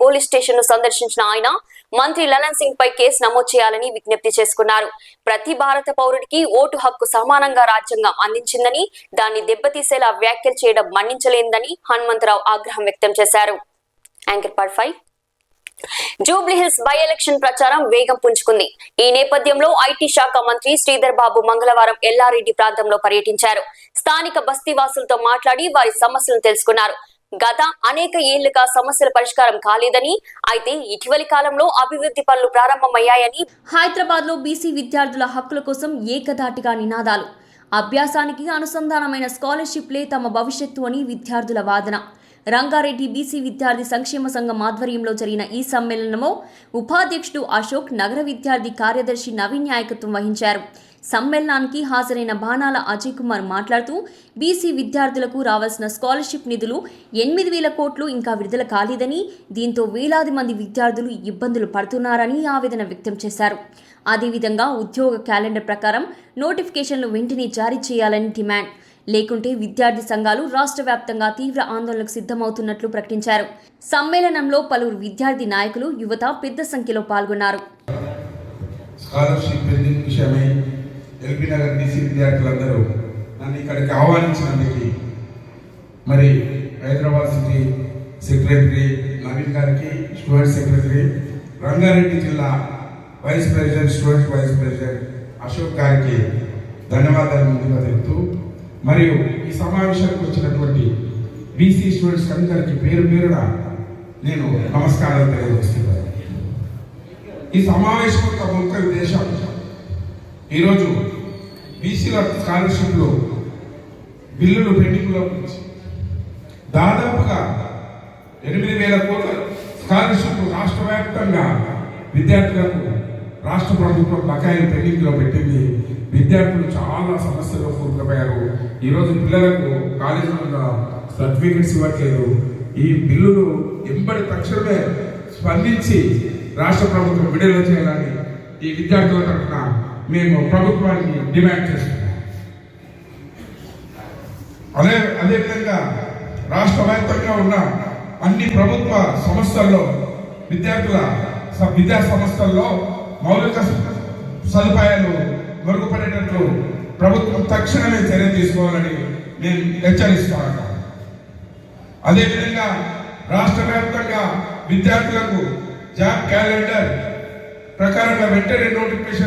Police station ను సందర్శించిన ఆయన మంత్రి లలన్ సింగ్ పై కేసు నమోదు చేయాలని విజ్ఞప్తి చేసుకున్నారు. ప్రతి భారత పౌరుడికి ఓటు హక్కు సమానంగా రాజ్యాంగం అందించిందని, దాన్ని దెబ్బతీసేలా వ్యాఖ్యలు చేయడం మన్నించలేదని హనుమంతరావు ఆగ్రహం వ్యక్తం చేశారు. Anchor part 5 Jubilee Hills by election ప్రచారం వేగం పుంజుకుంది. ఈ నేపథ్యంలో ఐటీ శాఖ మంత్రి శ్రీధర్ బాబు మంగళవారం ఎల్లారెడ్డి ప్రాంతంలో పర్యటించారు. స్థానిక బస్తీవాసులతో మాట్లాడి వారి సమస్యలను తెలుసుకున్నారు. గత అనేక ఏళ్లుగా సమస్యల పరిష్కారం కాలేదని, అయితే ఇటీవలి కాలంలో అభివృద్ధి పనులు ప్రారంభమయ్యాయని, హైదరాబాద్ లో బీసీ విద్యార్థుల హక్కుల కోసం ఏకధాటిగా నినాదాలు, అభ్యాసానికి అనుసంధానమైన స్కాలర్షిప్లే తమ భవిష్యత్తు అని విద్యార్థుల వాదన. రంగారెడ్డి బీసీ విద్యార్థి సంక్షేమ సంఘం ఆధ్వర్యంలో జరిగిన ఈ సమ్మేళనంలో ఉపాధ్యక్షుడు అశోక్, నగర విద్యార్థి కార్యదర్శి నవీన్ నాయకత్వం వహించారు. సమ్మేళనానికి హాజరైన బాణాల అజయ్ కుమార్ మాట్లాడుతూ, బీసీ విద్యార్థులకు రావాల్సిన స్కాలర్షిప్ నిధులు 8,000 కోట్లు ఇంకా విడుదల కాలేదని, దీంతో వేలాది మంది విద్యార్థులు ఇబ్బందులు పడుతున్నారని ఆవేదన వ్యక్తం చేశారు. అదేవిధంగా ఉద్యోగ క్యాలెండర్ ప్రకారం నోటిఫికేషన్లు వెంటనే జారీ చేయాలని డిమాండ్, లేకుంటే విద్యార్థి సంఘాలు రాష్ట్ర వ్యాప్తంగా తీవ్ర ఆందోళనకు సిద్ధమవుతున్నట్లు ప్రకటించారు. సమ్మేళనంలో పలువురు విద్యార్థి నాయకులు, యువత పెద్ద సంఖ్యలో పాల్గొన్నారు. ఎల్బీ నగర్ బీసీ విద్యార్థులందరూ నన్ను ఇక్కడికి ఆహ్వానించినందుకు మరి హైదరాబాద్ సిటీ సెక్రటరీ నవీన్ గారికి, స్టూడెంట్ సెక్రటరీ, రంగారెడ్డి జిల్లా vice president, student vice president Ashok గారికి ధన్యవాదాలు ముందుగా తెలుపుతూ, మరియు ఈ సమావేశానికి వచ్చినటువంటి బీసీ స్టూడెంట్స్ అందరికీ పేరు పేరున నేను నమస్కారాలు తెలియజేస్తున్నాను. ఈ సమావేశం యొక్క ముఖ్య ఉద్దేశం, ఈరోజు బీసీల స్కాలర్షిప్లు బిల్లులు పెండింగ్లో నుంచి దాదాపుగా 8,000 కోట్ల స్కాలర్షిప్ రాష్ట్ర వ్యాప్తంగా విద్యార్థులకు రాష్ట్ర ప్రభుత్వం బకాయిలు పెండింగ్లో పెట్టింది. విద్యార్థులు చాలా సమస్యలు కూరుకుపోయారు. ఈరోజు పిల్లలకు కాలేజీలో సర్టిఫికెట్స్ ఇవ్వట్లేదు. ఈ బిల్లులు ఎంబడి తక్షణమే స్పందించి రాష్ట్ర ప్రభుత్వం విడుదల చేయాలని ఈ విద్యార్థుల తరఫున మేము ప్రభుత్వానికి డిమాండ్ చేస్తున్నాం. అదేవిధంగా రాష్ట్ర వ్యాప్తంగా ఉన్న అన్ని ప్రభుత్వ సంస్థల్లో విద్యా సంస్థల్లో మౌలిక సదుపాయాలు మెరుగుపడేటట్లు ప్రభుత్వం తక్షణమే చర్య తీసుకోవాలని నేను హెచ్చరిస్తున్నాను. అదేవిధంగా రాష్ట్ర వ్యాప్తంగా విద్యార్థులకు జాబ్ క్యాలెండర్ ప్రకారంగా వెంటనే నోటిఫికేషన్